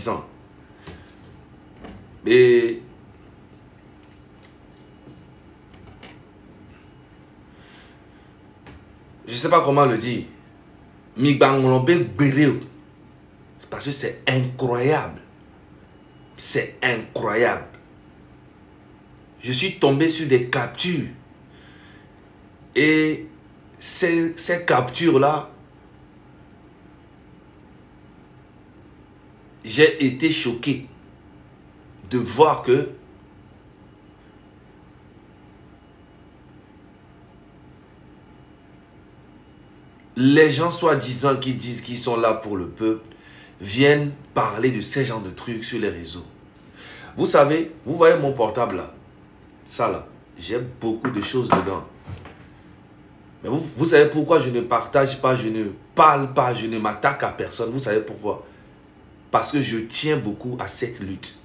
intéressant. Et je ne sais pas comment le dire. Parce que c'est incroyable. C'est incroyable. Je suis tombé sur des captures. Et ces captures-là, j'ai été choqué de voir que les gens soi-disant qui disent qu'ils sont là pour le peuple viennent parler de ces genres de trucs sur les réseaux. Vous savez, vous voyez mon portable là, ça là, j'ai beaucoup de choses dedans. Mais vous savez pourquoi je ne partage pas, je ne parle pas, je ne m'attaque à personne. Vous savez pourquoi? Parce que je tiens beaucoup à cette lutte.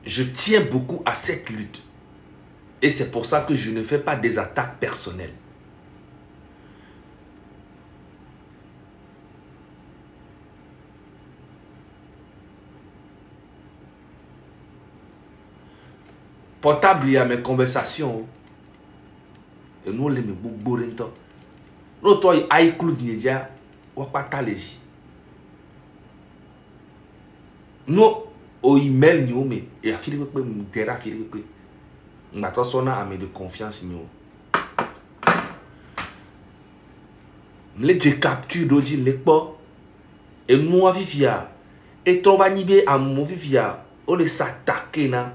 Je tiens beaucoup à cette lutte. Et c'est pour ça que je ne fais pas des attaques personnelles. Portable, il y a mes conversations. Et nous, les bourrins. Nous, toi, il y a un média. Ou pas t'alléger. Nous, au email, nous, mais il y a Philippe, il y a Philippe. Nous avons un de confiance. Nous les capture d'aujourd'hui, les pas. Et nous, à vivia. Et toi, va niber à mon vivia. On les s'attaquer, na.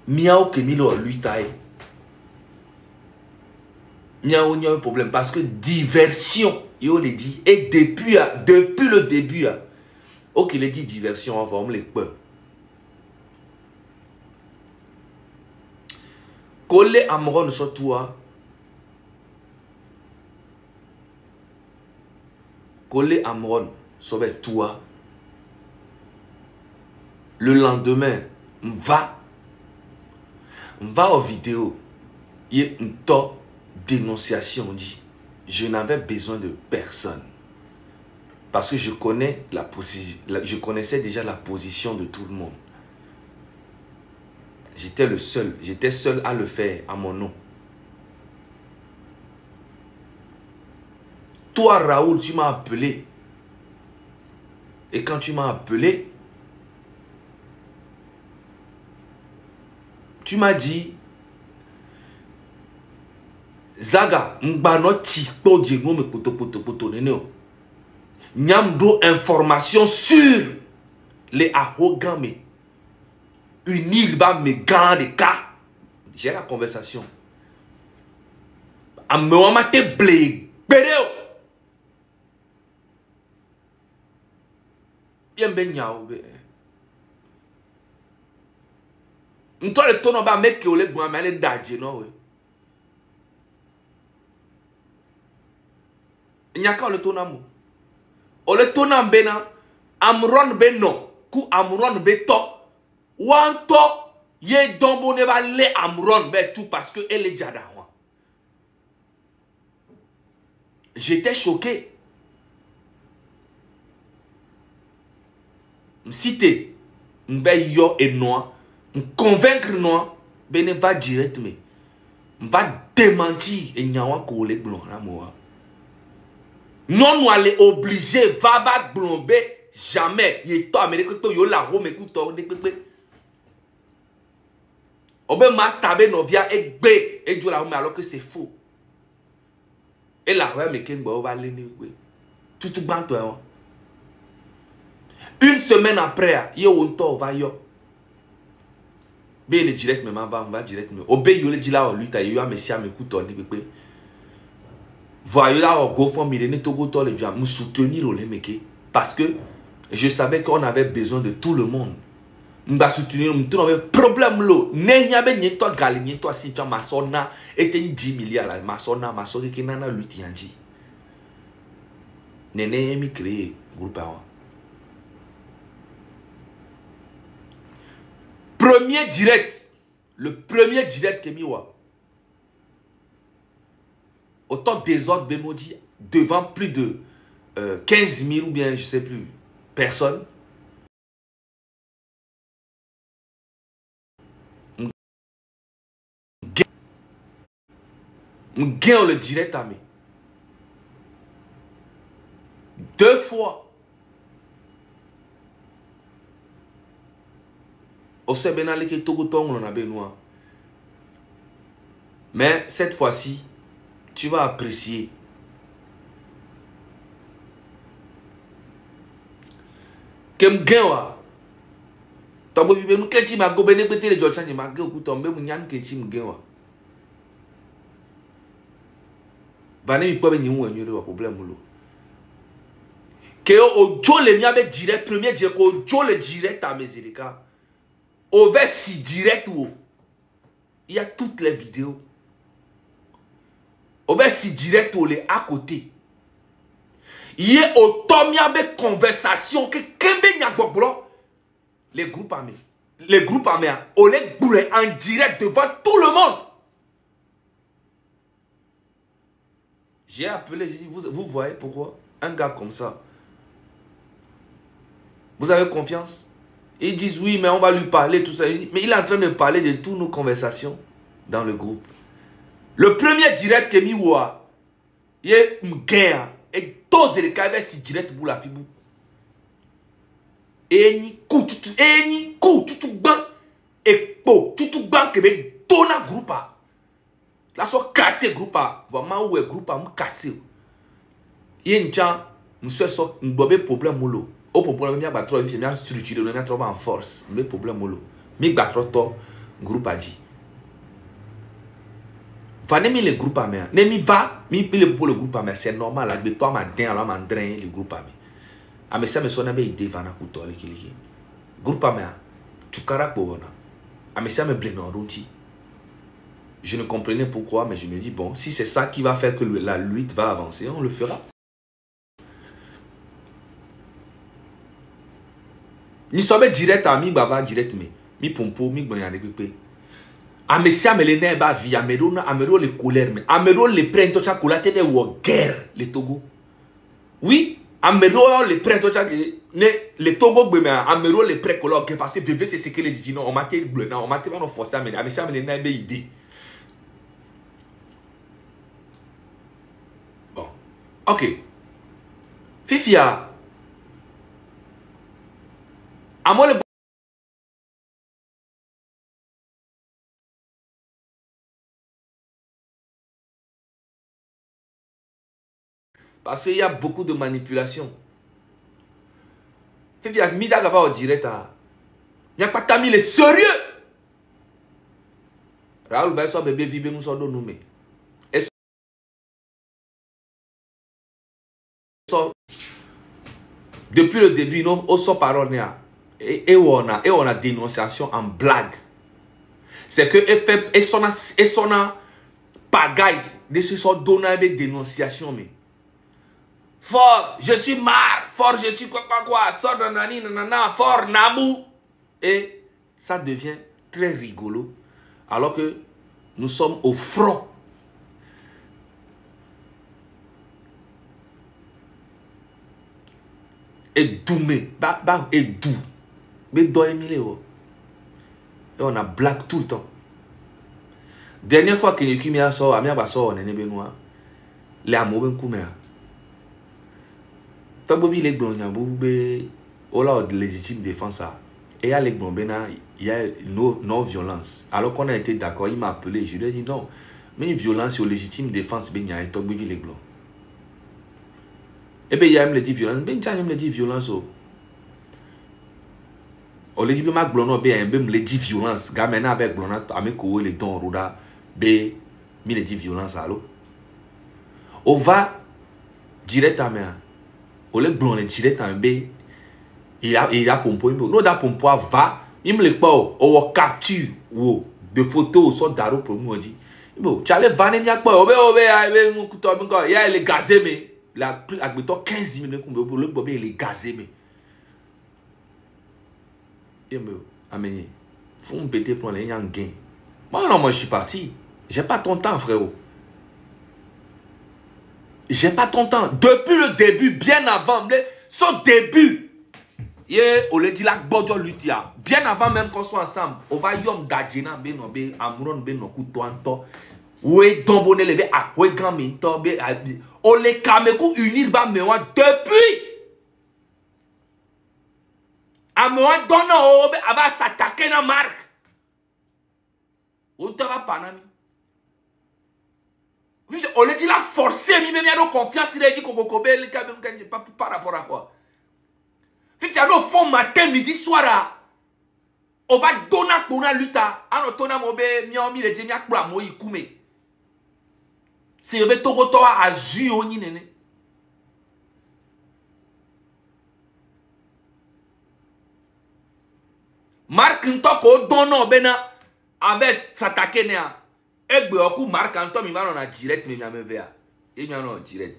Miao que milo lui taille. Miao n'y a un problème parce que diversion, il le dit. Et depuis le début, ok, il dit diversion, on va on les peur. Coller Amron sur toi. Coller Amron sur toi. Le lendemain, on va aux vidéos. Il y a une top dénonciation. On dit, je n'avais besoin de personne. Parce que je connaissais déjà la position de tout le monde. J'étais seul à le faire à mon nom. Toi, Raoul, tu m'as appelé. Et quand tu m'as appelé, tu m'as dit, Zaga, m'banoti po djego me poto neno. Nyamdo information sur les arrogants me. Unir ba me gants de cas. J'ai la conversation. Amewamate blé. Béréo. Bien ben nyao be. M'toi le tono ba mec ole gwa me ale dadje no we. Nyaka le tonamu. Ole tonam bena amron be no ku amron be to. Wanto ye dombo ne va le amron be tout parce que elle est jada. J'étais choqué. M'cité m'be yo et noir, m'convaincre noir, bene va direct mais va démentir et nyawa ko le blon na moi. Non, nous allons obliger, va blomber jamais. Il est américain, il y a la Rome, écoute, on peut masturber nos via et B et du la Rome alors que c'est faux. Et la Rome, mais qu'est-ce qu'on va aller tout ban toi. Une semaine après, il y a un temps, va yo. B le direct, mais va direct. Obé, il y a dit là, lui, il y a un messia, mais écoute, on dit. Voyez là, au GoFundMe, me soutenir au Lemeke. Parce que je savais qu'on avait besoin de tout le monde. Je vais soutenir, je vais problème là. N'ayez pas de toi, galine, toi, si tu as ma sonna, et tu as 10 milliards là, ma sonna, qui n'a pas lu Tianji. Néné, mi créé groupe à moi. Premier direct, le premier direct que mi wa. autant désordre Bémaudit devant plus de 15 000 ou bien je sais plus personnes. On le direct à mes 2 fois. Au Sébenale qui Togo Tong on a Benoît. Mais cette fois-ci, tu vas apprécier. Kem Genwa. Tobo Bibe nous Kenchi ma go bene bete le Jochan ni ma ge okutombe mu nyan Kenchi mu Genwa. Vane mi pobe ni un wenyo de problème lo. Que au Joe le miabe direct premier direct au Joe le direct à Meseleka. Au vers si direct ou il y a toutes les vidéos. Au vers si direct ou les à côté. Il y a autant miabe conversation que Kembe Nyagoglo. Les groupes armés. Les groupes armés on les boule en direct devant tout le monde. J'ai appelé, j'ai dit, vous voyez pourquoi un gars comme ça, vous avez confiance? Ils disent oui, mais on va lui parler, tout ça. Mais il est en train de parler de toutes nos conversations dans le groupe. Le premier direct que Miwa, il est un gain. Et tous les cas, si direct pour la fibou. Et ni coup, tu ban. Et po, tu ban que me donne un groupe. Là, soit cassé groupe. Vraiment, où est groupe, cassé. Il y a un temps, nous sommes un problème molo. Au problème, il y a un trop vite, structuré, il y a trop en force. Mais problème molo. Mais il y a trop groupe a dit. Va n'aimer le groupe à main. N'aime va, mais il pour le groupe à main. C'est normal. Là, toi, ma den, alors ma drain le groupe à main. Ah, mais ça me sonne bien idée, va na couteau, le groupe à main. Tu carac pour vona. Ah, mais ça me blé non routi. Je ne comprenais pourquoi, mais je me dis, bon, si c'est ça qui va faire que la lutte va avancer, on le fera. Ni sommes direct à mi baba direct mais mi pompo mi gbanyane pepe. Amesia melene ba via amero le colère mais amero le prend tocha colate de wo guerre le Togo. Oui, amero le prend tocha ne le Togo gbe mais amero le prend colère parce que bébé c'est ce que les dit non on m'a été bleu on m'a été non forcé mais amesia melene be idée. Bon. OK. Fifia à moi le parce qu'il y a beaucoup de manipulation. Fait que Mida va au direct. Il n'y a pas de sérieux. Raoul va sur bébé vibé nous sommes nommés. Depuis le début, nous sommes parole et on a dénonciation en blague. C'est que et son pagaille de ce sont donné avec dénonciation mais. Fort, je suis marre. Fort, je suis quoi. Sort nanani, nanana, fort, nabou. Et ça devient très rigolo. Alors que nous sommes au front. Et doumé. Et doux. Mais doimé. Et on a blague tout le temps. Dernière fois que Yekimi a sorti, Amia va sortir, on est benoît. Les amours, ben coumé. Tabovi les blonds, il y a de légitime défense. Et il y a les blonds, il y a non-violence. Alors qu'on a été d'accord, il m'a appelé, je lui ai dit non. Mais une violence sur légitime défense, il y a Tabovi les blonds. Et bien, il y a me dit violence, il y a me dit violence. On le dit, ma blonde, il y a me dit violence. Gamena avec blonde, avec les dons, Roda, B, me dit violence. Alors, on va directement. On le blonde direct en B. Il a pompo. Nous da pompo va. Il me le pas au capture ou de photos sur d'aro pour nous dit. Bon, tu allais vanner miak pas. Obe nous couteau il y a les gazé mais la plus avec 15 minutes pour le bobé les gazé mais. Et me amener. Faut me péter pour les yang gain. Moi non, moi je suis parti. J'ai pas ton temps frérot. J'ai pas ton temps. Depuis le début, bien avant, son début. On le dit là, bien avant même qu'on soit ensemble, on va yom dadjena be amron be no kutoanto. Oui, tombone levé à oui grand minto be on les kameku unir ba mewa depuis. A mewa donna o be aba s'attaquer na marque. On te va panami. On le dit là forcé mi même y a confiance il a dit kokobe le kabem kanji pas par rapport à quoi. Si tu as le fond matin, midi, soir, on va donner à luta. Alors, ton amour, mi le djemia kula moi kume. C'est le toko toa azu oni nene. Marc ntoko dono bena avec s'attaquer nea. Egbe oku Marc Anton mi va dans la direct mais mi ame vea. Et mi en direct.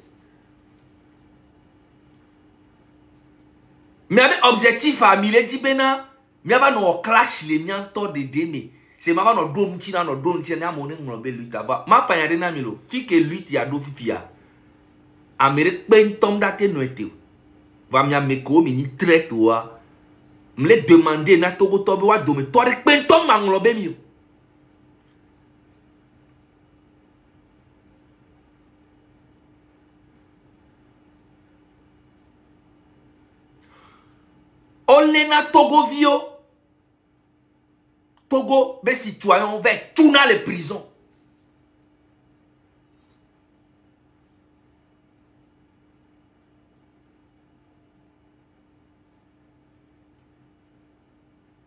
Mais avec objectif à mille dit bena, mais avant nos clash les miens temps de démé. C'est maman no dom tina no dom tina moné no be lui taba. Ma pa yade na milo. Fi que lui ti a do fipia. Amérique ben tom date no été. Va mi ameko mi ni traite wa. Me demander na togo tobe wa do me to rek ben tom ma nglo be mi. Olena Togo vio. Togo, mes citoyens vers tout dans les prisons.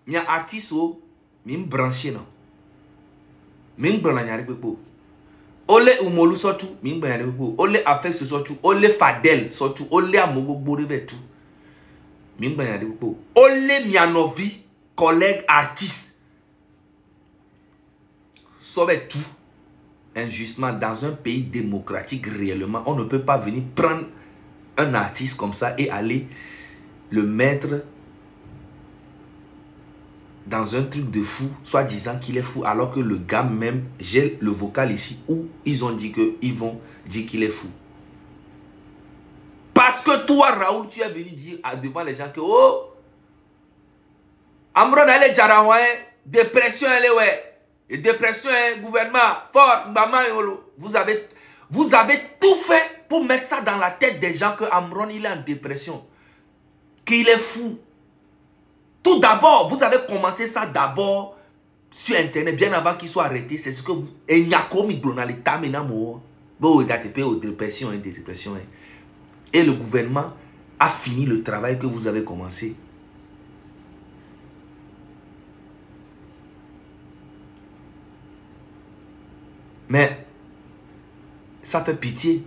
Il y a artiste qui branché non. Min branché pepo. Ole umolu sotu, min branché pepo. Ole afex sotu, ole fadel sotu, ole amogo borive tout. Ole Mianovi, collègue artiste, sauve tout injustement dans un pays démocratique réellement. On ne peut pas venir prendre un artiste comme ça et aller le mettre dans un truc de fou, soit disant qu'il est fou, alors que le gars même, j'ai le vocal ici où ils ont dit qu'ils vont dire qu'il est fou. Parce que toi, Raoul, tu es venu dire devant les gens que oh, Amron elle est jarawa, dépression elle est ouais, et dépression gouvernement fort, vous avez tout fait pour mettre ça dans la tête des gens que Amron il est en dépression, qu'il est fou. Tout d'abord, vous avez commencé ça d'abord sur internet bien avant qu'il soit arrêté. C'est ce que vous et et le gouvernement a fini le travail que vous avez commencé. Mais ça fait pitié.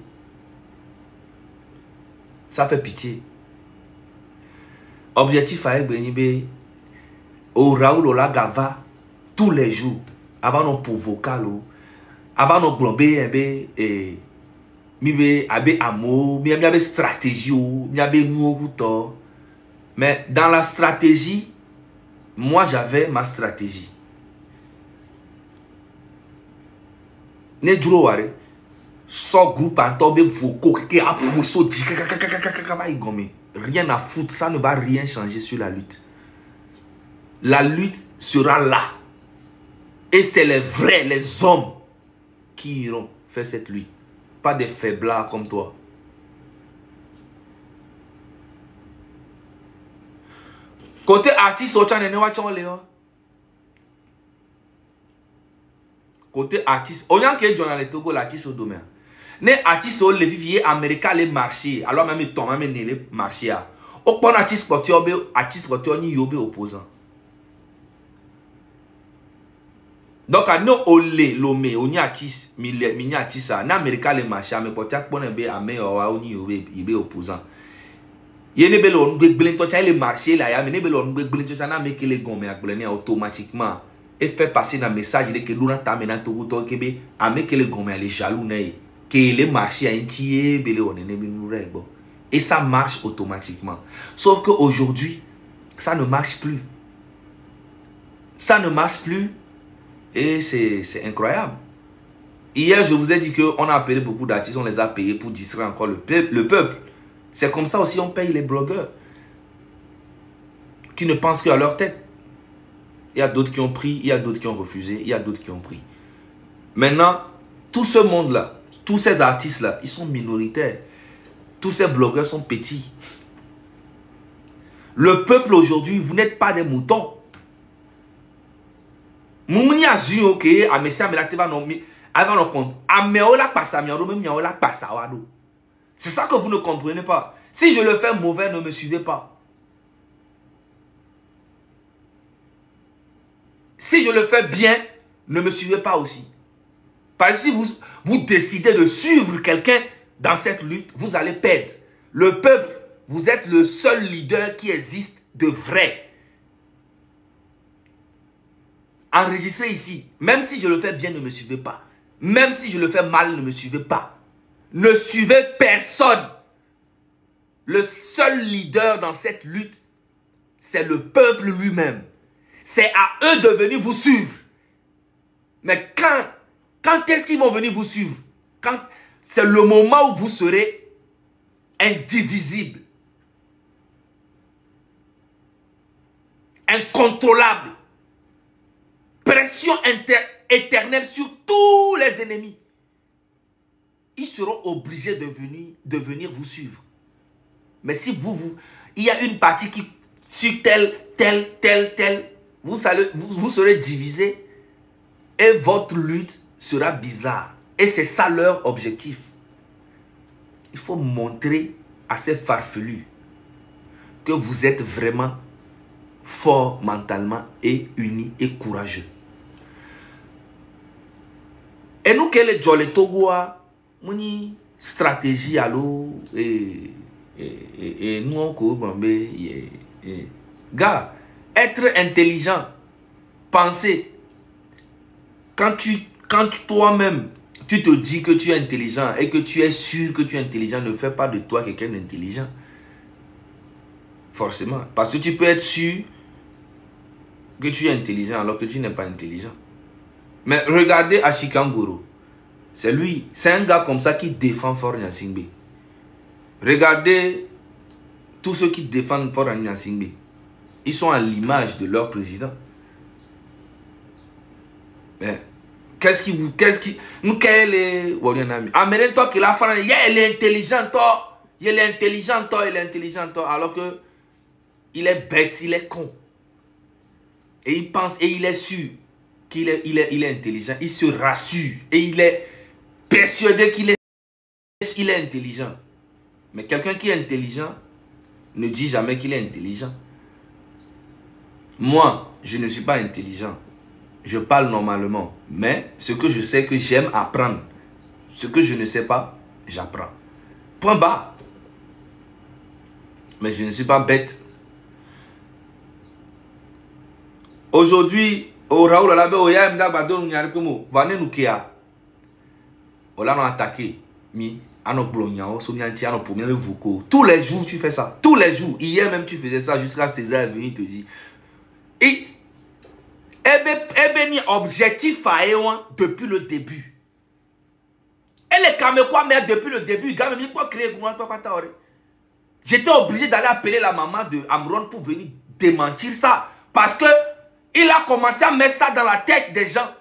Ça fait pitié. Objectif avec Benibé, au Raoul Olagava, tous les jours, avant nos provocal, avant nos globés, et mibe abe amo, mibe stratégie, mibe nouveau. Mais dans la stratégie, moi j'avais ma stratégie. Ne duro ware, so groupe en tombe vocaux, qui a poussé dit, rien à foutre, ça ne va rien changer sur la lutte. La lutte sera là. Et c'est les vrais, les hommes qui iront faire cette lutte. Pas des faiblards comme toi. Côté artiste, côté artiste, on y a un journaliste Togo, l'artiste au domaine. Les artistes au levier américain les marchés, alors même ils tombent même les marchés. Au point artiste sportif, ni yobe opposant. Donc à nous olé lomé, on y artiste, mini artiste, en américain les marchés, mais peut-être qu'on est amé ou ni yobe opposant. Yene belo on gbelin to les marchés là, ya mais belo on gbelin to na make les gomme à automatiquement. Et fait passer un message de que l'on a terminé tout le Québec, à me que les gomme les jaloux que les marchés à entier et ça marche automatiquement. Sauf que aujourd'hui, ça ne marche plus. Ça ne marche plus et c'est incroyable. Hier, je vous ai dit qu'on a appelé beaucoup d'artistes, on les a payés pour distraire encore le peuple. C'est comme ça aussi on paye les blogueurs qui ne pensent qu'à leur tête. Il y a d'autres qui ont pris, il y a d'autres qui ont refusé, il y a d'autres qui ont pris. Maintenant, tout ce monde-là, tous ces artistes-là, ils sont minoritaires. Tous ces blogueurs sont petits. Le peuple aujourd'hui, vous n'êtes pas des moutons. C'est ça que vous ne comprenez pas. Si je le fais mauvais, ne me suivez pas. Si je le fais bien, ne me suivez pas aussi. Parce que si vous décidez de suivre quelqu'un dans cette lutte, vous allez perdre. Le peuple, vous êtes le seul leader qui existe de vrai. Enregistrez ici. Même si je le fais bien, ne me suivez pas. Même si je le fais mal, ne me suivez pas. Ne suivez personne. Le seul leader dans cette lutte, c'est le peuple lui-même. C'est à eux de venir vous suivre. Mais quand est-ce qu'ils vont venir vous suivre? Quand c'est le moment où vous serez indivisible, incontrôlable, pression éternelle sur tous les ennemis. Ils seront obligés de venir vous suivre. Mais si il y a une partie qui sur tel, vous serez divisé et votre lutte sera bizarre. Et c'est ça leur objectif. Il faut montrer à ces farfelus que vous êtes vraiment fort mentalement et unis et courageux. Et nous, quelle est le Togo, une stratégie à l'eau et nous on gars, être intelligent, penser. Quand toi-même tu te dis que tu es intelligent et que tu es sûr que tu es intelligent, ne fais pas de toi quelqu'un d'intelligent. Forcément. Parce que tu peux être sûr que tu es intelligent alors que tu n'es pas intelligent. Mais regardez Ashikangoro. C'est lui. C'est un gars comme ça qui défend Faure Gnassingbé. Regardez tous ceux qui défendent Faure Gnassingbé. Ils sont à l'image de leur président. Mais qu'est-ce qui nous quel est amène toi que la femme il est intelligent toi, il est intelligent toi alors que il est bête, il est con. Et il pense et il est sûr qu'il est intelligent, il se rassure et il est persuadé qu'il est intelligent. Mais quelqu'un qui est intelligent ne dit jamais qu'il est intelligent. Moi, je ne suis pas intelligent. Je parle normalement. Mais ce que je sais que j'aime apprendre. Ce que je ne sais pas, j'apprends. Point barre. Mais je ne suis pas bête. Aujourd'hui, au Raoul Alabe, au Yam Dabadon, Nyarikomo, Vané Nukia. On l'a attaqué. Mi, Ano Blognan, Somianti, Ano Pomien, Vouko. Tous les jours, tu fais ça. Tous les jours. Hier même, tu faisais ça jusqu'à César est venu te dire. Et Ebeni objectif depuis le début. Et les Kamekois, mais depuis le début, j'étais obligé d'aller appeler la maman de Amron pour venir démentir ça. Parce que il a commencé à mettre ça dans la tête des gens.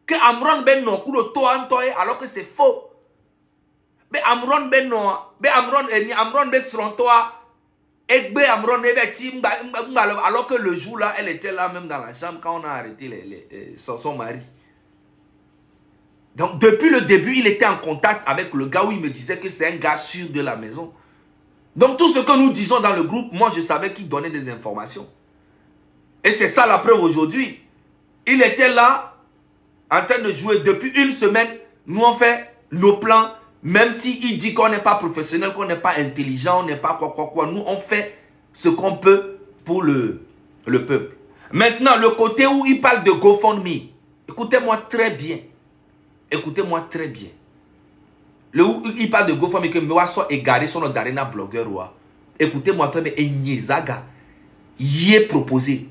Que Amron ben non, coup de toa alors que c'est faux. Mais Amron ben non, Amron ben sur toi. Alors que le jour là, elle était là même dans la chambre quand on a arrêté son mari. Donc depuis le début, il était en contact avec le gars où il me disait que c'est un gars sûr de la maison. Donc tout ce que nous disons dans le groupe, moi je savais qu'il donnait des informations. Et c'est ça la preuve aujourd'hui. Il était là, en train de jouer depuis une semaine. Nous on fait nos plans. Même s'il dit qu'on n'est pas professionnel, qu'on n'est pas intelligent, on n'est pas quoi. Nous, on fait ce qu'on peut pour le peuple. Maintenant, le côté où il parle de GoFundMe, écoutez-moi très bien. Écoutez-moi très bien. Le où il parle de GoFundMe, que moi soit égaré sur notre arena blogueur. Écoutez-moi très bien. Et Nyezaga, y est proposé.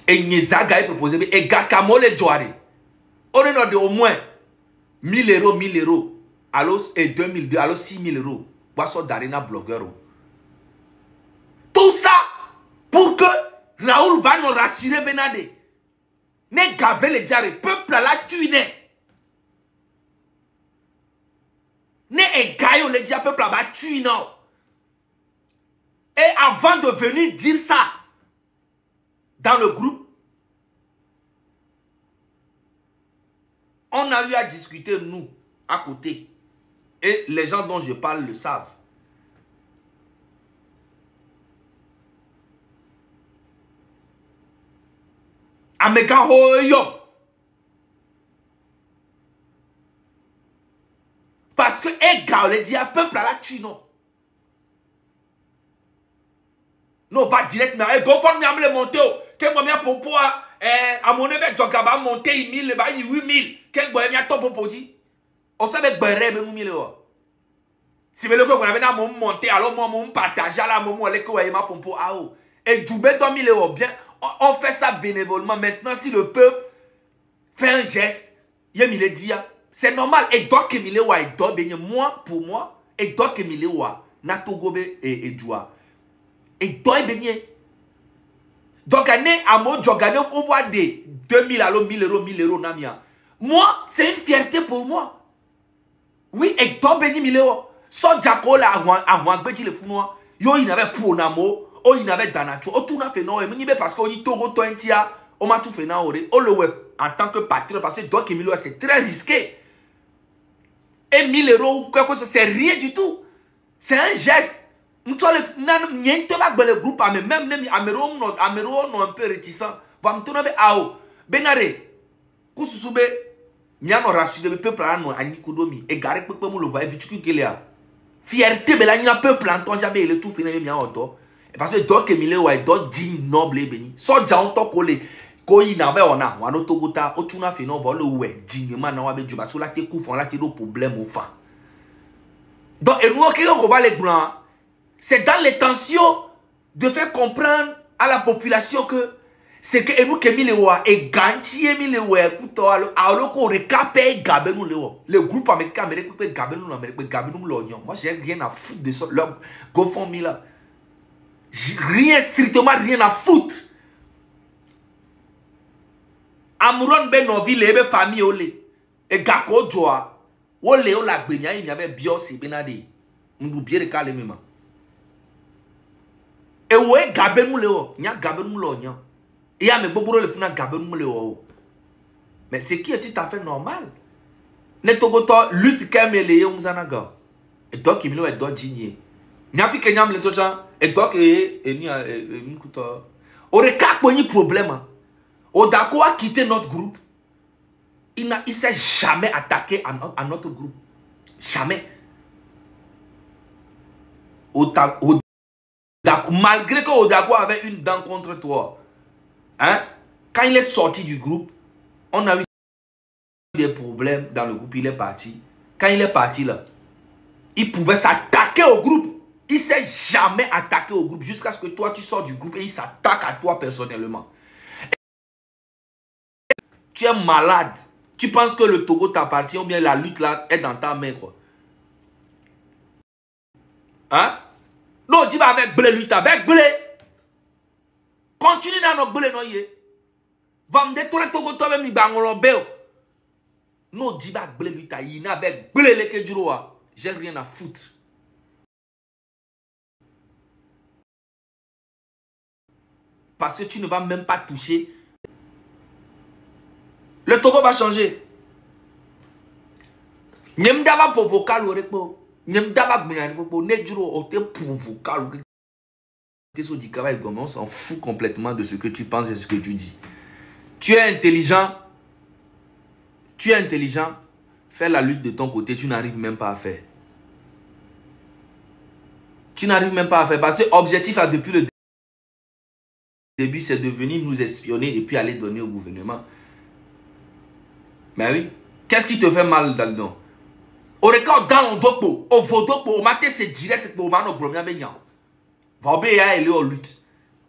Et Nyezaga est proposé. Et Gakamole Joare. On est de au moins 1000 euros, 1000 euros. Et 2002, alors 6000 euros. Boisson d'arena blogueur. Tout ça pour que Raoul va nous rassurer Benade. Ne gabe le diaré. Peuple la tue. Ne égaille le diaré. Peuple la tue. Non. Et avant de venir dire ça dans le groupe, on a eu à discuter, nous, à côté. Et les gens dont je parle le savent. Amega hoyo. Parce que Ega, le dit à peuple à la tue, non. Non, va direct, mais go for me le monter. Quel moyen pour pouvoir, à mon éveil, Jogaba monter 1000, 8000. Quel moyen à top pour dire. On savait que Béré, mais nous, 1000 euros. Si vous voulez qu'on avait un moment monté, alors moi, on partage à la moment où elle est que ma pompo à eau. Et du béton 1000 euros, bien, on fait ça bénévolement. Maintenant, si le peuple fait un geste, il me dit, c'est normal. Et donc, que 1000 euros, et donc, moi, pour moi, et donc, que 1000 euros, Natogobe et Djoua. Et donc, donc, à moi, je gagne au mois de 2000 alors 1000 euros, Namia. Moi, c'est une fierté pour moi. Oui, et donc, béni 1000 euros. So Jacola à Wangbeji le Founois, yo il n'avait pour Namo, oh il n'avait Danacho, oh tout n'a fait non, et mais parce qu'on y Togo Toentia, on m'a tout fait non, oh le web en tant que patriote, parce que donc 1000 euros c'est très risqué. Et 1000 euros ou quoi que ce soit, c'est rien du tout. C'est un geste. Nous sommes le groupe, même les Améro non un peu réticents. Va me tourner à haut. Benare, Kousoube, Miano rassuré le peuple à nous, à Nikodomi, et Garek Pepemo le va éviter qu'il y a. Fierté, mais là, il y a un peuple en temps, jamais il est tout fini, mais il y a un autre. Parce que donc, Emile, ouais, donc, digne, noble et béni. Soit déjà, on t'a collé. Quand il n'a pas, on a un autre gota, au tout n'a fait non, voilà, ouais, dignement, non, avec Dieu, parce que là, t'es couvert, là, t'es des problèmes au fin. Donc, et nous, on va les blancs, c'est dans les tensions de faire comprendre à la population que c'est que nous, Emile, et Ganti, Emile, écoute, alors qu'on récapait Gabé, nous, le groupe américain, Gabé, nous, Gabé, nous, l'oignon. Moi, j'ai rien à foutre de ça, leur GoFundMe là. Rien, strictement rien à foutre. Amouron ben noville, ebe famille olé. Et Gako Joa, olé, ola benya, il y avait Bios et Benade. On oublie le cas, les mêmes. Et ouais, Gabé, nous, léo, n'y a Gabé, nous, l'oignon. Et à mes boboro le funa Gabé, nous, léo. Mais c'est qui est tout à fait normal. Ne togoto lutte qu'aime les Mzanaga. Et donc, il me l'a dit, digné. N'y a plus que Nyam le toja. Et donc, ni a m'kouta. Aurait qu'à un problème. Odako a quitté notre groupe. Il ne s'est jamais attaqué à notre groupe. Jamais. Odako, malgré que Odako avait une dent contre toi. Hein? Quand il est sorti du groupe, on a eu des problèmes dans le groupe, il est parti. Quand il est parti là, il pouvait s'attaquer au groupe. Il ne s'est jamais attaqué au groupe jusqu'à ce que toi tu sors du groupe et il s'attaque à toi personnellement. Tu es malade. Tu penses que le Togo t'appartient ou bien la lutte là est dans ta main quoi. Hein? Non, dis pas avec blé, lutte avec blé. Continue dans nos blé, non yé. Va me détruire Togo toi-même, il va en béo. Non, dis pas blé, lutte avec blé, les que du roi. J'ai rien à foutre. Parce que tu ne vas même pas toucher. Le Togo va changer. Nyemdava pour vocal ou repo. Nyemdava gmyan pour nedjuro ote pour vocal. Qu'est-ce que tu dis? On s'en fout complètement de ce que tu penses et ce que tu dis. Tu es intelligent. Tu es intelligent. Fais la lutte de ton côté. Tu n'arrives même pas à faire. Tu n'arrives même pas à faire. Parce que l'objectif depuis le début, c'est de venir nous espionner et puis aller donner au gouvernement. Mais oui. Qu'est-ce qui te fait mal là-dedans? Au record dans le dopo, au vodoko, au matin c'est direct pour man au premier beignan. Va bien aller au lutte.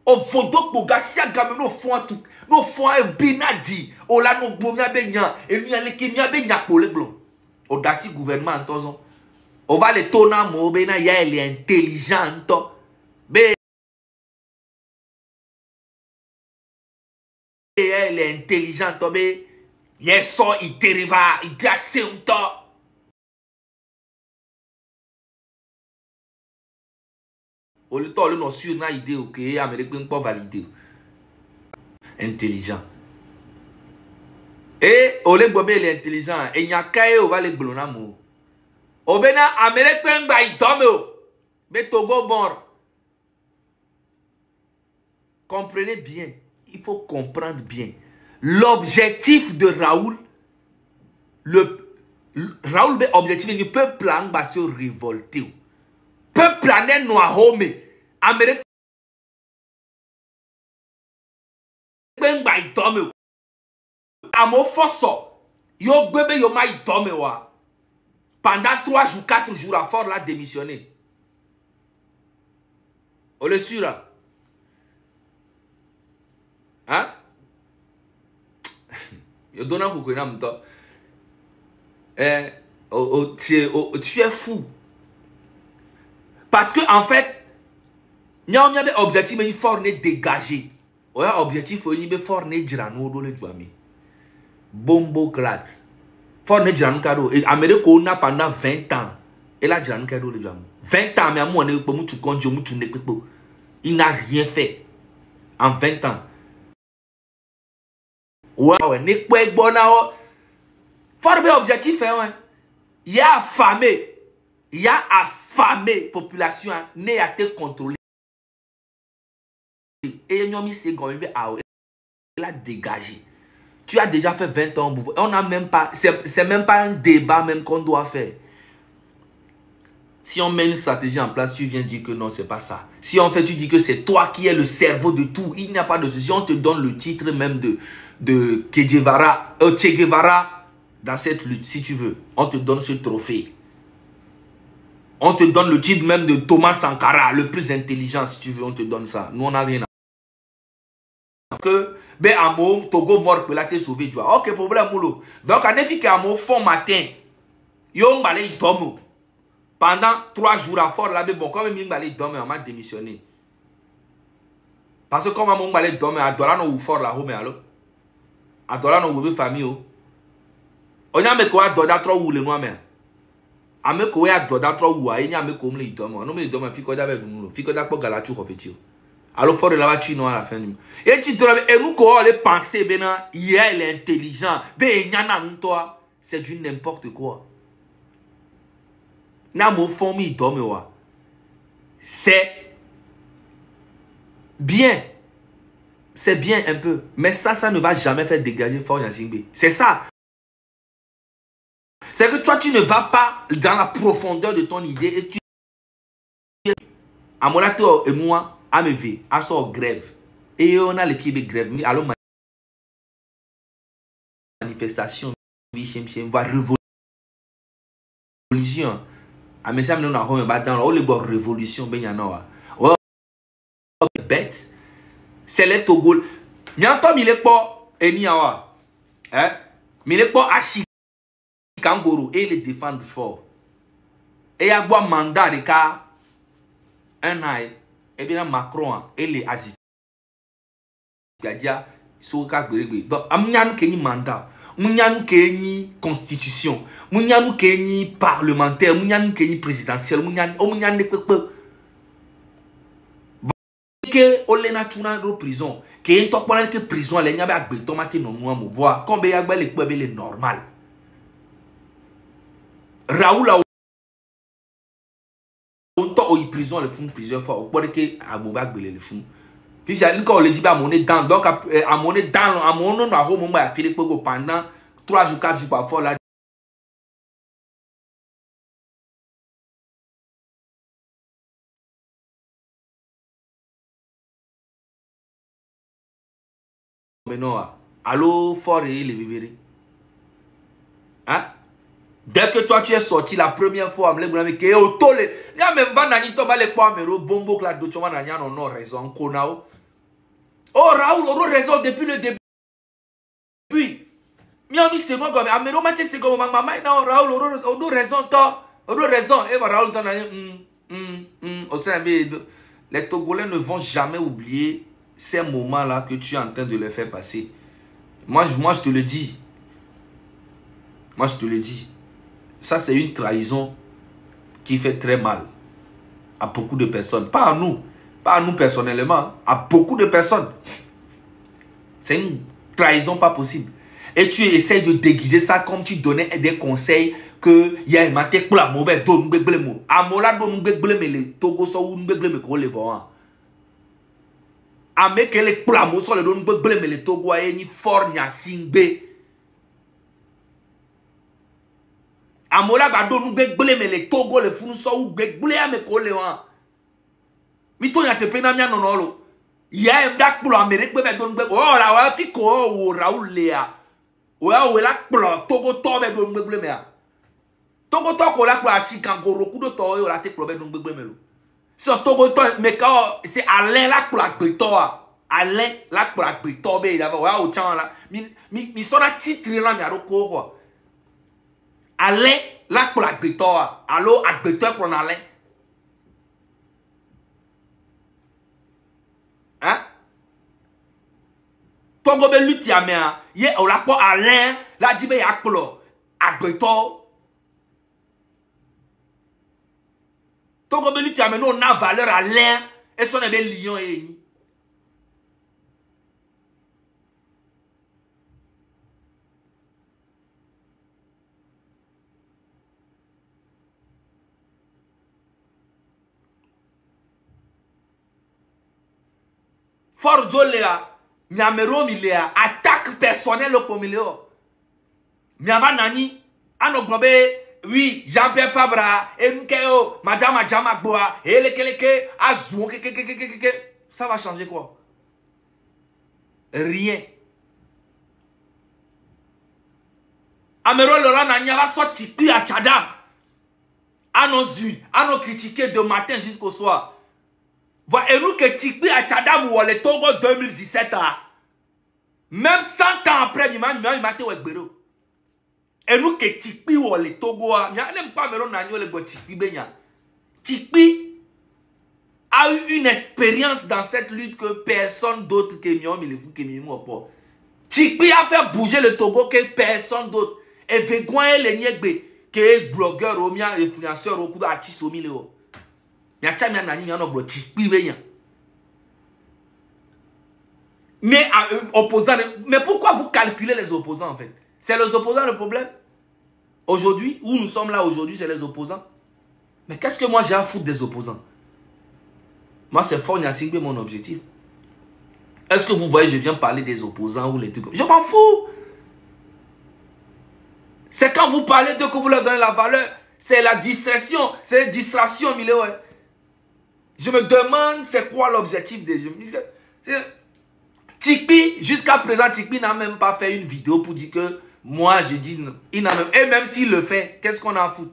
O vodo boga sia game no fond tout. No fond e binadi. O la no gbomia be nya. E mi ale ke mi be nya ko le glo. O dasi gouvernement tozo. O va le tona mo be na ya ele intelligent. Be elle est intelligente, mais yes, il dériva, il glace un temps. Au lieu de nous sur une idée, ok, Américain pas validé. Intelligent. Et au lieu de il est intelligent, et il y a qu'à on va les blonamo. Au bena Américain ba il dorme. Mais Togo mort. Comprenez bien. Il faut comprendre bien. L'objectif de Raoul, Raoul, l'objectif du peuple va se révolter. Peuple est noir, mais Amérique. Pendant 3 jours, 4 jours, la force l'a démissionné. On le suit là. Hein? Je donne un coup de tu es fou. Parce que en fait, il y a un objectif, mais il faut dégager. Il y a un objectif, il faut dégager. Bombo clat. Il faut dégager. Et Amérique, on a pendant 20 ans. Et là, 20 ans, mais à moi, il n'a rien fait. En 20 ans. Ouais, n'est pas bon à fort objectif, hein. Il y a affamé. Il y a affamé population n'est à te contrôler. Et nous mis ces gommes il a dégagé. Tu as déjà fait 20 ans. On n'a même pas, c'est même pas un débat même qu'on doit faire. Si on met une stratégie en place, tu viens dire que non, c'est pas ça. Si en fait tu dis que c'est toi qui es le cerveau de tout, il n'y a pas de souci. On te donne le titre même de Che Guevara dans cette lutte, si tu veux. On te donne ce trophée. On te donne le titre même de Thomas Sankara, le plus intelligent, si tu veux. On te donne ça. Nous, on n'a rien à que ben amo Togo mort que là t'es sauvé tu vois. Ok problème moulou. Donc en effet qu'amo fond matin, yo m'balé il tombe. Pendant 3 jours à fort là, mais bon, quand même, il m'a dormi, on m'a démissionné. Parce que comme on m'a dormi, à Dolano ou fort là, mais alors, à Dolano ou famille, on y a mis quoi à trop ou les noirs, mais à me quoi à trop ou à y a mis comme les dormi. On me dormi, fico d'avec nous, fico d'avec Galachou, en fait. Alors, fort de la voiture, à la fin du. Et tu te et nous, quoi, les pensées, ben, il est intelligent, ben, il y en a un toi, c'est du n'importe quoi. C'est bien. C'est bien un peu. Mais ça ne va jamais faire dégager Fort Gnassingbé. C'est ça. C'est que toi, tu ne vas pas dans la profondeur de ton idée et tu... À mon atout et moi, à me vie, à son grève. Et on a les pieds de grève. Alors, manifestation, va révolution. A mais ça nous avons un dans le révolution ben yana wa bête c'est les Togo nyanto mi le po eni awa mi le po achi kangoro et les défendre fort et a gwa mandat de ka un an et bien Macron et les Asie gadia so ka gberegbe donc amnyanu ke ni mandat Mounianou Kenyi constitution, Mounianou Kenyi parlementaire, Mounianou Kenyi présidentiel, Mounianou Pepe. Que Olena Tuna do prison, que en top que prison, les n'y a pas de tomate non moi me voir, combien y a les poubelles normal. Raoul a on t'a eu prison le fond plusieurs fois, au point que Abouba Bele le fond. Puis j'ai dit qu'on le dit à mon nez dans, donc à mon nez dans, à mon nom, à mon à Philippe Pogo pendant 3 jours, 4 jours parfois là. Mais non, allô, fort et les vivre. Hein? Dès que toi tu es sorti la première fois, je me dis que au tole, il y a même pas nani to balé quoi mais bombo que la do choma nani non raison konao. Oh, Raoul, on a raison depuis le début. Miami, c'est moi, comme Amero, Mathieu, c'est comme maman. Non, Raoul, on a raison, toi. On a raison. Et Raoul, t'en as dit, les Togolais ne vont jamais oublier ces moments-là que tu es en train de les faire passer. Moi, je te le dis. Moi, je te le dis. Ça, c'est une trahison qui fait très mal à beaucoup de personnes. Pas à nous. Pas à nous personnellement. À beaucoup de personnes. C'est une trahison pas possible. Et tu essayes de déguiser ça comme tu donnais des conseils que il y a un matin pour la mauvaise donne gbegblemo. Amola donne gbegbleme le Togo so un gbegbleme ko le voa. Ameke le pour la moso le donne gbegbleme le Togo a ni fornya singbe. Amola ba donne gbegbleme le Togo le funu so u gbegble me ko le wa. Mi to ya te pena mia nonolo. Ya em dak pour Amérique be donne gbegbleme. Oh la wa fi ko o Raoul Lea. Ouais, la plo Togo to be donne gbegbleme a. Togo to ko la kwa Chicago roku do to yo la te probe don gbegbe melo. So Togo to me ka c'est Alain la kwa gbeto a. Alain la kwa gbeto be da wa o chan la. Mi so na titre la mi aroko ko. Alain la kwa gbeto a. Allo agbeto ko na Alain. Hein? Togo be luti a me a. Ye o la ko Alain la di be ya klo agbeto. Togo Belu, tu as maintenant une valeur à l'air et son bel lion et Fort Joléa, Nyamero Miléa, attaque personnelle au Miléo. Miama Nani, Anognobe. Oui, Jean-Pierre Fabra, Nkeo, Madame Adjama Boa, Elekeleke, Azou, ça va changer quoi? Rien. Amero Laurent Nanya va sortir puis à Tchadam. À nos critiquer de matin jusqu'au soir. Et nous que Tikpi à Tchadam ou le Togo 2017, même 100 ans après, il m'a été au Gbero. Et nous que Tikpi ou le Togo, il n'y a même pas le Tikpi Benya. Tikpi a eu une expérience dans cette lutte que personne d'autre que Mion Milifou Tikpi a fait bouger le Togo que personne d'autre. Et Vegouan et le Niegbe, qui est blogueur, influenceur, au coup d'artiste au milieu. Il y a un nani, il y a un Tikpi Benya. Mais opposants, mais pourquoi vous calculez les opposants en fait? C'est les opposants le problème. Aujourd'hui, où nous sommes là aujourd'hui, c'est les opposants. Mais qu'est-ce que moi j'ai à foutre des opposants? Moi, c'est fort Nyasingbe mon objectif. Est-ce que vous voyez, je viens parler des opposants ou les trucs? Je m'en fous. C'est quand vous parlez d'eux que vous leur donnez la valeur. C'est la distraction. C'est la distraction, Milé. Je me demande c'est quoi l'objectif des jeunes. Tikpi, jusqu'à présent, Tikpi n'a même pas fait une vidéo pour dire que moi, je dis non. Il n'a même, et même s'il le fait, qu'est-ce qu'on a à foutre?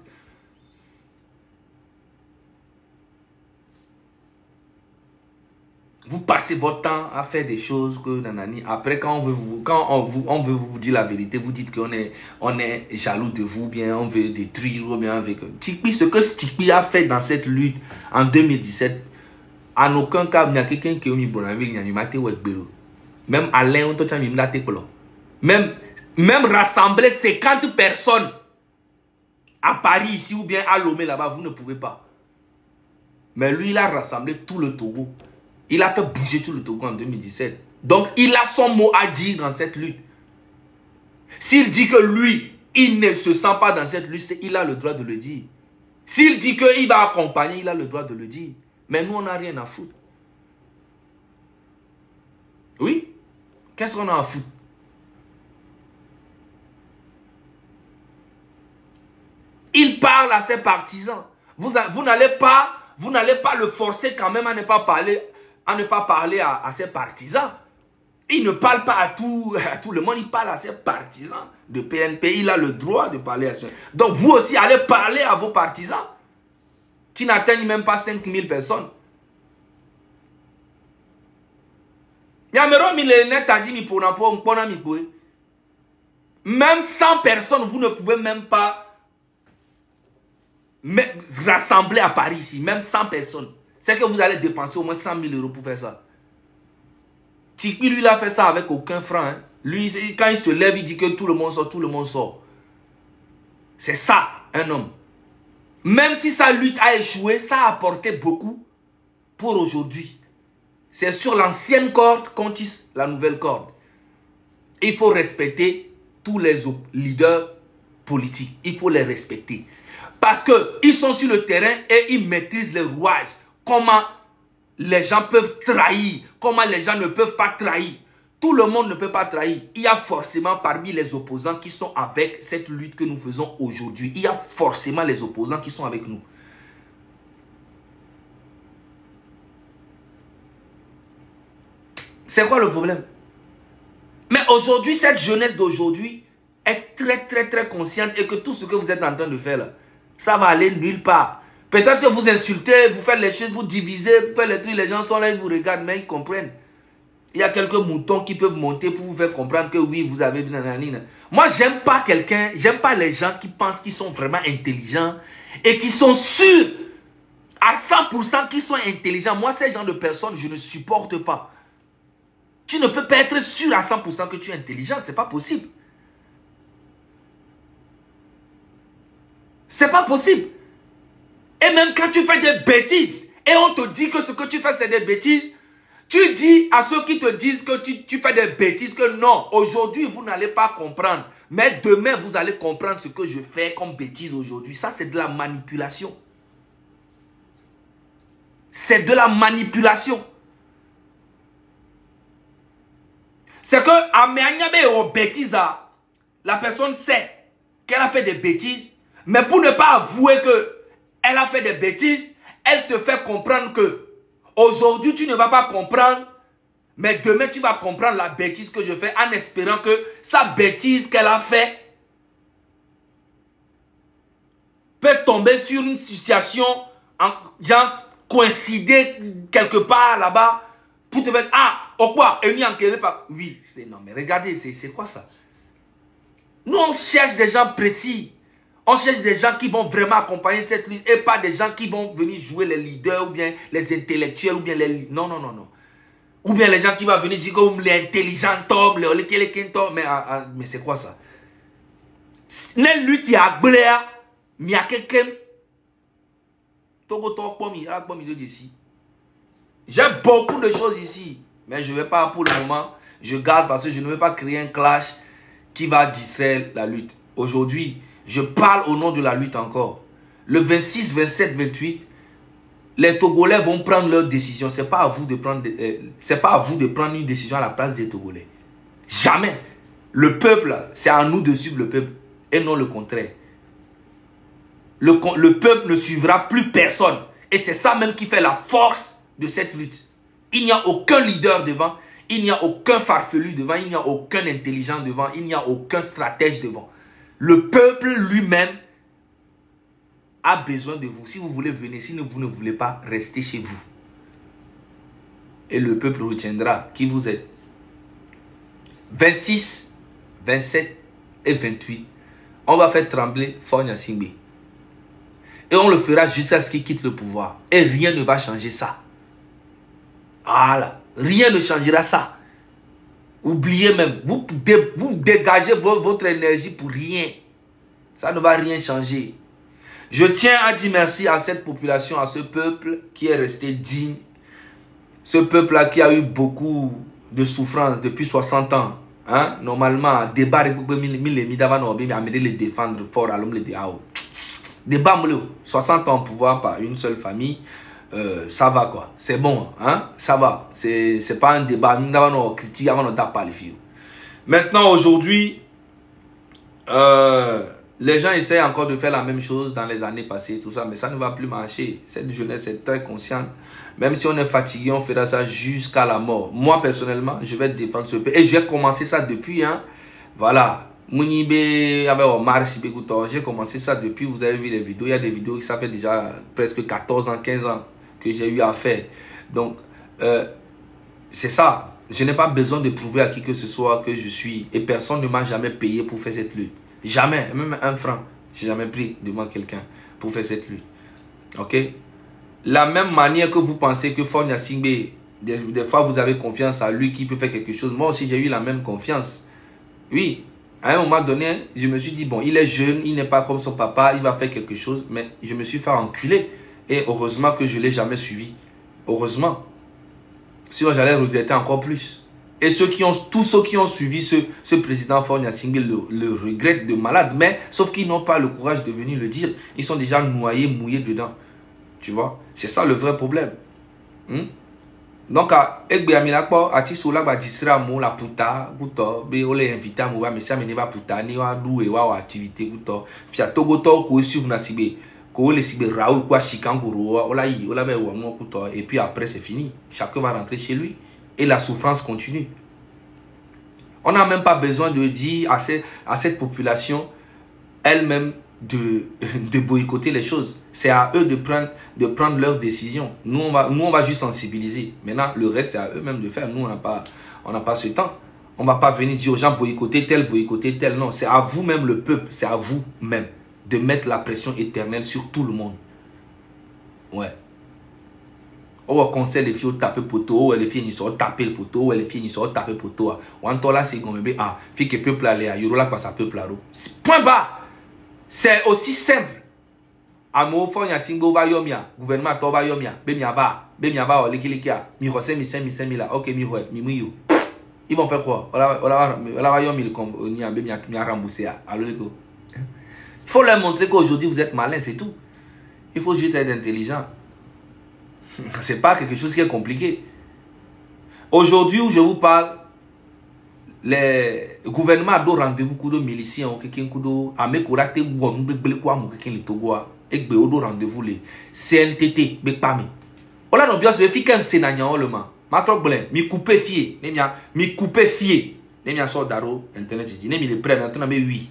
Vous passez votre temps à faire des choses que nanani. Après, quand on veut vous dire la vérité, vous dites qu'on est jaloux de vous, bien on veut détruire, ou bien avec Tikpi. Ce que Tikpi a fait dans cette lutte en 2017, en aucun cas, il n'y a quelqu'un qui a mis Bonaville, il n'y a pas de même Alain, on t'a mis même rassembler 50 personnes à Paris ici ou bien à Lomé là-bas, vous ne pouvez pas. Mais lui, il a rassemblé tout le Togo. Il a fait bouger tout le Togo en 2017. Donc, il a son mot à dire dans cette lutte. S'il dit que lui, il ne se sent pas dans cette lutte, il a le droit de le dire. S'il dit qu'il va accompagner, il a le droit de le dire. Mais nous, on n'a rien à foutre. Oui? Qu'est-ce qu'on a à foutre? Il parle à ses partisans. Vous n'allez pas le forcer quand même à ne pas parler à ses partisans. Il ne parle pas à tout le monde, il parle à ses partisans de PNP. Il a le droit de parler à ceux. Donc vous aussi allez parler à vos partisans qui n'atteignent même pas 5000 personnes. Même 100 personnes, vous ne pouvez même pas rassembler à Paris ici. Même 100 personnes. C'est que vous allez dépenser au moins 100 000 € pour faire ça. Tikpi, lui, il a fait ça avec aucun franc. Hein. Lui, quand il se lève, il dit que tout le monde sort, tout le monde sort. C'est ça, un homme. Même si sa lutte a échoué, ça a apporté beaucoup pour aujourd'hui. C'est sur l'ancienne corde qu'on tisse la nouvelle corde. Il faut respecter tous les leaders politiques. Il faut les respecter. Parce qu'ils sont sur le terrain et ils maîtrisent les rouages. Comment les gens peuvent trahir. Comment les gens ne peuvent pas trahir. Tout le monde ne peut pas trahir. Il y a forcément parmi les opposants qui sont avec cette lutte que nous faisons aujourd'hui. Il y a forcément les opposants qui sont avec nous. C'est quoi le problème? Mais aujourd'hui, cette jeunesse d'aujourd'hui est très consciente et que tout ce que vous êtes en train de faire là, ça va aller nulle part. Peut-être que vous insultez, vous faites les choses, vous divisez, vous faites les trucs, les gens sont là, ils vous regardent, mais ils comprennent. Il y a quelques moutons qui peuvent monter pour vous faire comprendre que oui, vous avez... Moi, j'aime pas quelqu'un, j'aime pas les gens qui pensent qu'ils sont vraiment intelligents et qui sont sûrs à 100% qu'ils sont intelligents. Moi, ces gens de personnes, je ne supporte pas. Tu ne peux pas être sûr à 100% que tu es intelligent, c'est pas possible. C'est pas possible. Et même quand tu fais des bêtises, et on te dit que ce que tu fais c'est des bêtises, tu dis à ceux qui te disent que tu fais des bêtises que non, aujourd'hui vous n'allez pas comprendre. Mais demain vous allez comprendre ce que je fais comme bêtise aujourd'hui. Ça c'est de la manipulation. C'est de la manipulation. C'est que à bêtise, la personne sait qu'elle a fait des bêtises, mais pour ne pas avouer qu'elle a fait des bêtises, elle te fait comprendre que aujourd'hui tu ne vas pas comprendre, mais demain tu vas comprendre la bêtise que je fais en espérant que sa bêtise qu'elle a fait peut tomber sur une situation, genre coïncider quelque part là-bas pour te mettre, ah, au quoi, oui, non mais regardez, c'est quoi ça? Nous on cherche des gens précis. On cherche des gens qui vont vraiment accompagner cette lutte et pas des gens qui vont venir jouer les leaders ou bien les intellectuels ou bien les... Non. Ou bien les gens qui vont venir dire que les intelligents tombent, mais c'est quoi ça? Les luttes, il y a Bléa, il y a quelqu'un. J'ai beaucoup de choses ici, mais je ne vais pas pour le moment. Je garde parce que je ne veux pas créer un clash qui va distraire la lutte. Aujourd'hui, je parle au nom de la lutte encore. Le 26, 27, 28, les Togolais vont prendre leur décision. Ce n'est pas à vous de prendre, une décision à la place des Togolais. Jamais. Le peuple, c'est à nous de suivre le peuple et non le contraire. Le peuple ne suivra plus personne. Et c'est ça même qui fait la force de cette lutte. Il n'y a aucun leader devant. Il n'y a aucun farfelu devant. Il n'y a aucun intelligent devant. Il n'y a aucun stratège devant. Le peuple lui-même a besoin de vous. Si vous voulez venir, si vous ne voulez pas, restez chez vous. Et le peuple retiendra qui vous êtes. 26, 27 et 28. On va faire trembler Fogna Singbe. Et on le fera jusqu'à ce qu'il quitte le pouvoir. Et rien ne va changer ça. Voilà. Rien ne changera ça. Oubliez même. Vous dégagez votre énergie pour rien. Ça ne va rien changer. Je tiens à dire merci à cette population, à ce peuple qui est resté digne. Ce peuple-là qui a eu beaucoup de souffrance depuis 60 ans. Hein? Normalement, débat les défendre fort à l'homme les DAO. Débat 60 ans au pouvoir par une seule famille. Ça va quoi. C'est bon. Hein? Ça va. C'est pas un débat. Nous critique avant de taper les filles. Maintenant, aujourd'hui, les gens essayent encore de faire la même chose dans les années passées, tout ça, mais ça ne va plus marcher. Cette jeunesse est très consciente. Même si on est fatigué, on fera ça jusqu'à la mort. Moi, personnellement, je vais défendre ce pays. Et j'ai commencé ça depuis, hein. Voilà. J'ai commencé ça depuis, vous avez vu les vidéos. Il y a des vidéos qui ça fait déjà presque 14 ans, 15 ans que j'ai eu à faire. Donc, c'est ça. Je n'ai pas besoin de prouver à qui que ce soit que je suis. Et personne ne m'a jamais payé pour faire cette lutte. Jamais. Même un franc. Je n'ai jamais pris de moi quelqu'un pour faire cette lutte. Ok? La même manière que vous pensez que Faure Gnassingbé, des fois vous avez confiance à lui qui peut faire quelque chose. Moi aussi j'ai eu la même confiance. Oui. À un moment donné, je me suis dit, bon, il est jeune, il n'est pas comme son papa, il va faire quelque chose. Mais je me suis fait enculer. Et heureusement que je ne l'ai jamais suivi. Heureusement. Sinon, j'allais regretter encore plus. Et tous ceux qui ont suivi ce président Faure Gnassingbé le regrettent de malade. Mais, sauf qu'ils n'ont pas le courage de venir le dire. Ils sont déjà noyés, mouillés dedans. Tu vois? C'est ça le vrai problème. Donc, Egbe Aminakpo, Atisola, Badisra, Mo, la puta, Gouto, Béole, invité à Mouba, mais ça me va puta, ni wa doué, wa activité, Gouto. Puis à Togoto, Kou suivre Nasibé, Kou le Sibé, Raoul, quoi, Chikangoro, Ola yi, Ola be Wamo, Gouto. Et puis après, c'est fini. Chacun va rentrer chez lui. Et la souffrance continue. On n'a même pas besoin de dire à cette population elle-même de boycotter les choses. C'est à eux de prendre leurs décisions. Nous, on va juste sensibiliser. Maintenant, le reste, c'est à eux-mêmes de faire. Nous, on n'a pas ce temps. On ne va pas venir dire aux gens boycotter tel. Non, c'est à vous-même le peuple. C'est à vous-même de mettre la pression éternelle sur tout le monde. Ouais. On va conseiller les filles taper poteau, les filles ils sont taper le poteau, les filles ils sont taper poteau. On entend là c'est comme ah, fille que peuple aller à Yorola quoi ça peuple là. Point bas. C'est aussi simple. Amo Faure Gnassingbé va yomia, gouvernement to va yomia, be miaba o lekilikia, mi rose mi 5 là. OK mi hoe, mi muyo. Ils vont faire quoi? Ola va yomi le comme ni be mi a rembourser alors il faut leur montrer qu'aujourd'hui vous êtes malin, c'est tout. Il faut juste être intelligent. C'est pas quelque chose qui est compliqué. Aujourd'hui où je vous parle, les gouvernements ont rendez-vous avec les miliciens, avec les rendez-vous les CNTT, on a bien se faire qu'un sénat le ma problème, mi couper fier, mi couper fier, mi sort d'aro internet dit, mi le prenne en train de oui,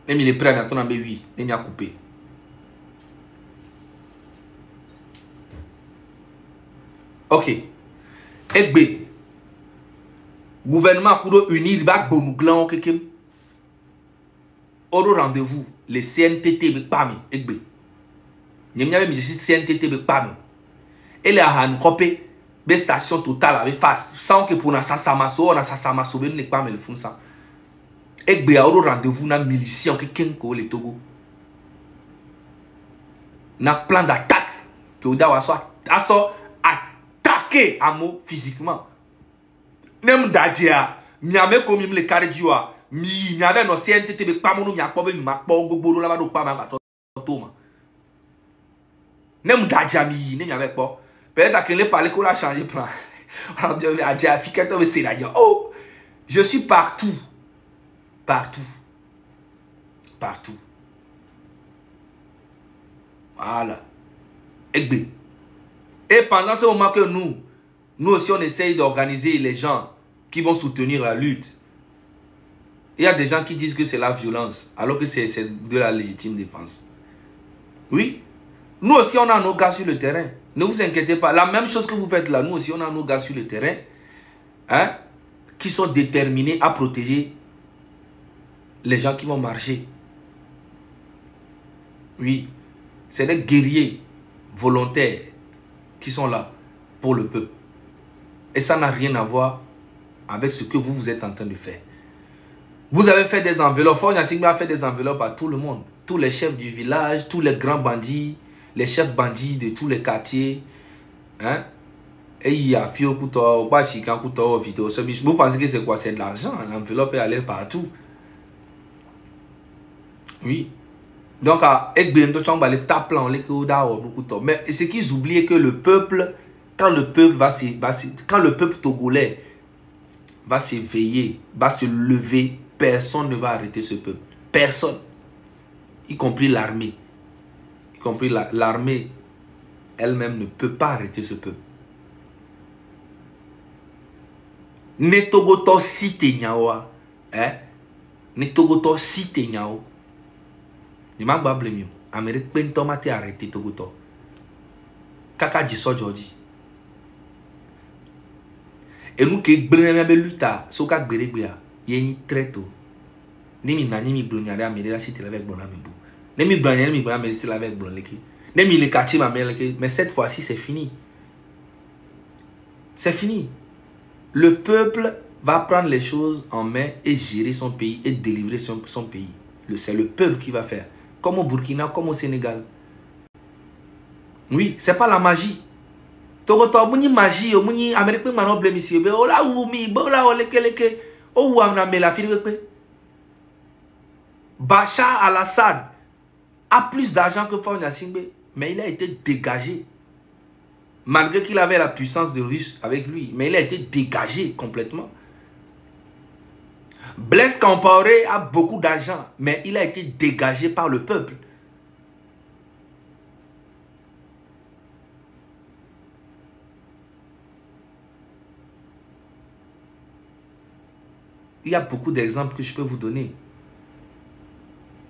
mi le prenne en train de oui, mi a coupé. Ok. Egbe. Gouvernement pour unir bak bonuglan kekem. Au rendez-vous les CNTT be pami egbe. Nyemnya be mi CNTT be pami. Et les han kopé be station totale avec face sans que pour na sasamaso be ne pas me le font ça. Egbe a au rendez-vous na milicien kekem ko le Togo. Na plan d'attaque que odawa soit attaquer Amo physiquement. Nem dadia miame komi le cardio mi miave no CNTT be pamono mi akpo be mi makpo gogboro la ba do pa ma to ma. Nem dadia mi ne miave po. Peut-être que le parler qu'on a changé plan. On a dit Africain to be c'est là. Oh, je suis partout. Partout. Partout. Voilà. Egbe. Et pendant ce moment que nous aussi on essaye d'organiser les gens qui vont soutenir la lutte. Il y a des gens qui disent que c'est la violence, alors que c'est de la légitime défense. Oui. Nous aussi on a nos gars sur le terrain. Ne vous inquiétez pas. La même chose que vous faites là, nous aussi on a nos gars sur le terrain. Hein, qui sont déterminés à protéger les gens qui vont marcher. Oui. C'est des guerriers volontaires qui sont là pour le peuple. Et ça n'a rien à voir avec ce que vous êtes en train de faire. Vous avez fait des enveloppes. Faure Gnassingbé a fait des enveloppes à tout le monde. Tous les chefs du village, tous les grands bandits, les chefs bandits de tous les quartiers. Hein? Et il y a Fio Kouto, Bachikan Kouto, Vito. Vous pensez que c'est quoi? C'est de l'argent. L'enveloppe est allée partout. Oui. Donc, mais ce qu'ils oublient que le peuple, quand le peuple togolais va s'éveiller, va se lever, personne ne va arrêter ce peuple. Personne. Y compris l'armée. Y compris l'armée elle-même ne peut pas arrêter ce peuple. Ne togoto si te nyawa. Ne togoto si te nyawa. Je m'en bats mieux. Amérique pento mate arrêté. Arrêté, Togoto. Kaka dit ça aujourd'hui. Et nous qui blâmons bien luta, ce qu'a bérégbéa, il y a une traite. Ni mi nani mi blâmons à mêler la cité avec bon ami bou. Ni mi blâmons mi blâmons c'est avec bon leki. Ni mi le quartier ma mère leki. Mais cette fois-ci c'est fini. C'est fini. Le peuple va prendre les choses en main et gérer son pays et délivrer son pays. C'est le peuple qui va faire. Comme au Burkina, comme au Sénégal. Oui, c'est pas la magie. Togoto muni magie, muni américain manon blé monsieur. Oh là où mi, oh là leke. Oh où amna me la fille. Bachar al-Assad a plus d'argent que Faure Gnassingbé, mais il a été dégagé. Malgré qu'il avait la puissance de Russe avec lui, mais il a été dégagé complètement. Blaise Compaoré a beaucoup d'argent, mais il a été dégagé par le peuple. Il y a beaucoup d'exemples que je peux vous donner.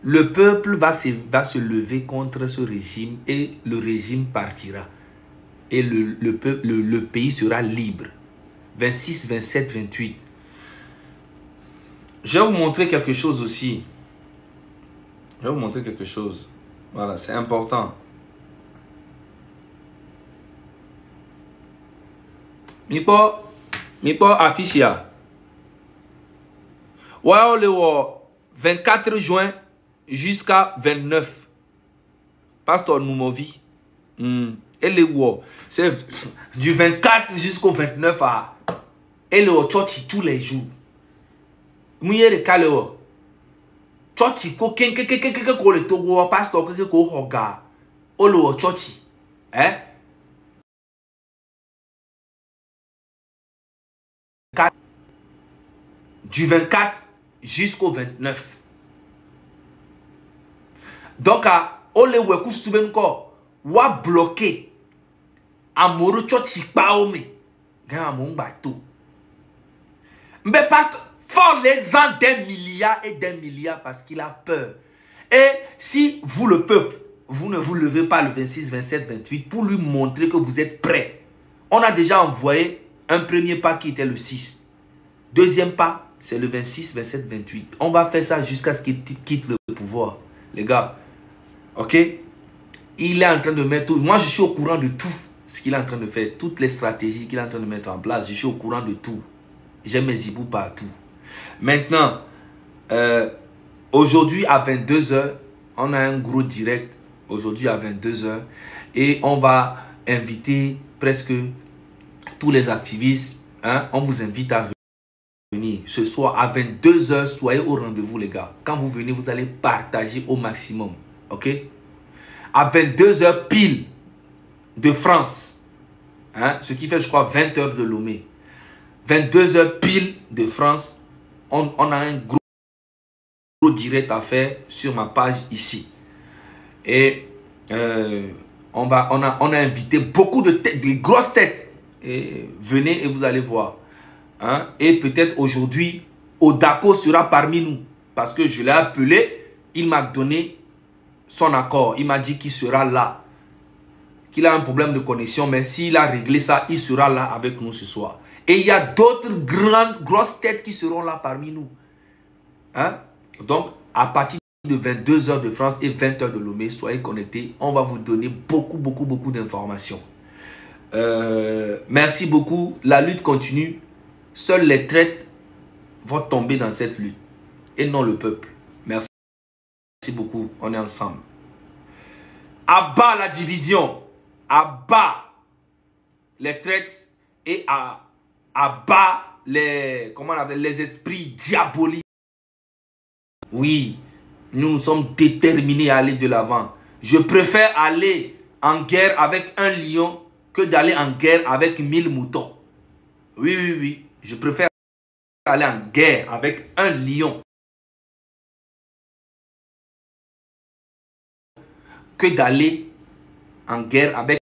Le peuple va se lever contre ce régime et le régime partira. Et le pays sera libre. 26, 27, 28. Je vais vous montrer quelque chose aussi. Je vais vous montrer quelque chose. Voilà, c'est important. Mipo affiche ya. Ouais, le 24 juin jusqu'à 29. Pasteur Noumovi. Et le c'est du 24 jusqu'au 29 à. Et le church tous les jours. Mouye le caleo. Church ko ko le togo pasteur ko hoga. O le church. Hein? Du 24 jusqu'au 29. Donc, on les weku souben ko wa bloqué. Amoureux chochi pa ome. Gan mon bateau. Mais parce fort les ans des milliards et des milliards parce qu'il a peur. Et si vous le peuple, vous ne vous levez pas le 26, 27, 28 pour lui montrer que vous êtes prêts. On a déjà envoyé un premier pas qui était le 6. Deuxième pas, c'est le 26, 27, 28. On va faire ça jusqu'à ce qu'il quitte le pouvoir. Les gars, ok? Il est en train de mettre tout. Moi, je suis au courant de tout ce qu'il est en train de faire. Toutes les stratégies qu'il est en train de mettre en place. Je suis au courant de tout. J'ai mes hiboux partout. Maintenant, aujourd'hui à 22 h, on a un gros direct. Aujourd'hui à 22 h. Et on va inviter presque tous les activistes. Hein? On vous invite à venir ce soir à 22 h. Soyez au rendez-vous, les gars. Quand vous venez, vous allez partager au maximum. Ok? À 22 h pile de France. Hein? Ce qui fait, je crois, 20 h de Lomé. 22 h pile de France. On a un gros direct à faire sur ma page ici. Et on a invité beaucoup de têtes, des grosses têtes. Et venez et vous allez voir. Hein? Et peut-être aujourd'hui, Odako sera parmi nous. Parce que je l'ai appelé, il m'a donné son accord. Il m'a dit qu'il sera là. Qu'il a un problème de connexion, mais s'il a réglé ça, il sera là avec nous ce soir. Et il y a d'autres grosses têtes qui seront là parmi nous. Hein? Donc, à partir de 22 h de France et 20 h de Lomé, soyez connectés. On va vous donner beaucoup d'informations. Merci beaucoup. La lutte continue. Seuls les traites vont tomber dans cette lutte. Et non le peuple. Merci beaucoup. On est ensemble. À bas la division. À bas les traites et à bas les, comment on appelle, les esprits diaboliques. Oui, nous sommes déterminés à aller de l'avant. Je préfère aller en guerre avec un lion que d'aller en guerre avec 1000 moutons. Oui. Je préfère aller en guerre avec un lion que d'aller en guerre avec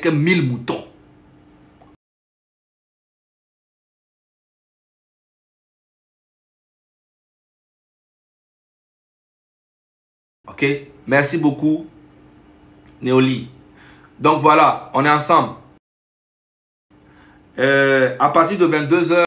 1000 moutons. Ok, merci beaucoup. Néoli. Donc voilà, on est ensemble. À partir de 22h,